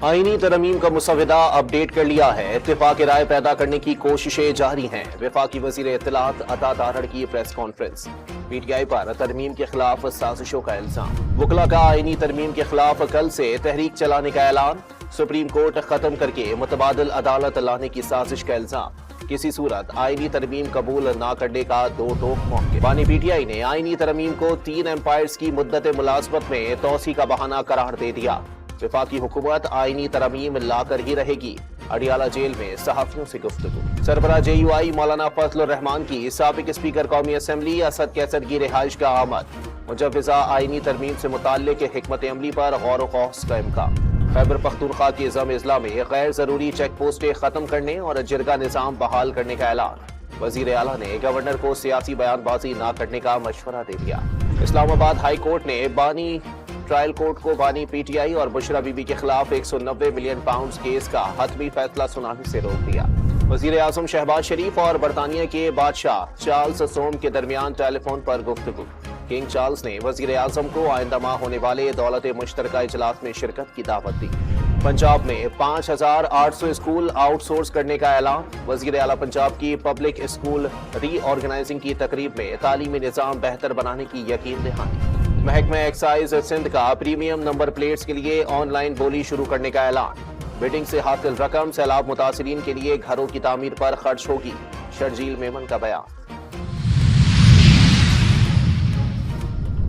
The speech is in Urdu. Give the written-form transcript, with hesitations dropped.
آئینی ترمیم کا مسودہ اپڈیٹ کر لیا ہے، اتفاق رائے پیدا کرنے کی کوششیں جاری ہیں۔ وفاقی وزیر اطلاعات عطا تارڑ کی press conference. P T I پر ترمیم کے خلاف سازشوں کا الزام۔ وکلاء کا آئینی ترمیم کے خلاف کل سے تحریک چلانے کا اعلان۔ سپریم کورٹ ختم کر کے متبادل عدالت لانے کی سازش کا الزام۔ کسی صورت آئینی ترمیم قبول نہ کرنے کا دو ٹوک موقع۔ بانی پی ٹی آئی نے آئینی ترمیم کو 3 امپائرز کی مدت ملازمت میں توسیع کا بہانہ قرار دے دیا۔ وفاقی حکومت آئینی ترمیم لا کر ہی رہے گی، اڈیالہ جیل میں صحافیوں سے گفتگو۔ سربراہ جے یو آئی مولانا فضل الرحمان کی سابق اسپیکر قومی اسمبلی اسد کیسر کی رہائش کا آمد۔ مجوزہ آئینی ترمیم سے متعلق حکمت عملی پر غور و خوض کا امکان۔ خیبر پختونخوا کے ضم اضلاع میں غیر ضروری چیک پوسٹیں ختم کرنے اور جرگہ نظام بحال کرنے کا اعلان۔ وزیر اعلیٰ نے گورنر کو سیاسی بیان بازی نہ کرنے کا مشورہ دے دیا۔ اسلام آباد ہائی کورٹ نے بانی ٹرائل کورٹ کو بانی پی ٹی آئی اور بشرا بی بی کے خلاف 190 ملین پاؤنڈز کیس کا حتمی فیصلہ سنانے سے روک دیا۔ وزیر اعظم شہباز شریف اور برطانیہ کے بادشاہ چارلس سوم کے درمیان ٹیلی فون پر گفتگو۔ کنگ چارلس نے وزیر اعظم کو آئندہ ماہ ہونے والے دولت مشترکہ اجلاس میں شرکت کی دعوت دی۔ پنجاب میں 5800 اسکول آؤٹ سورس کرنے کا اعلان۔ وزیر اعلیٰ پنجاب کی پبلک اسکول ری آرگنائزنگ کی تقریب میں تعلیمی نظام بہتر بنانے کی یقین دہانی۔ محکمہ ایکسائز سندھ کا پریمیم نمبر پلیٹس کے لیے آن لائن بولی شروع کرنے کا اعلان۔ بڈنگ سے حاصل رقم سیلاب متاثرین کے لیے گھروں کی تعمیر پر خرچ ہوگی، شرجیل میمن کا بیان۔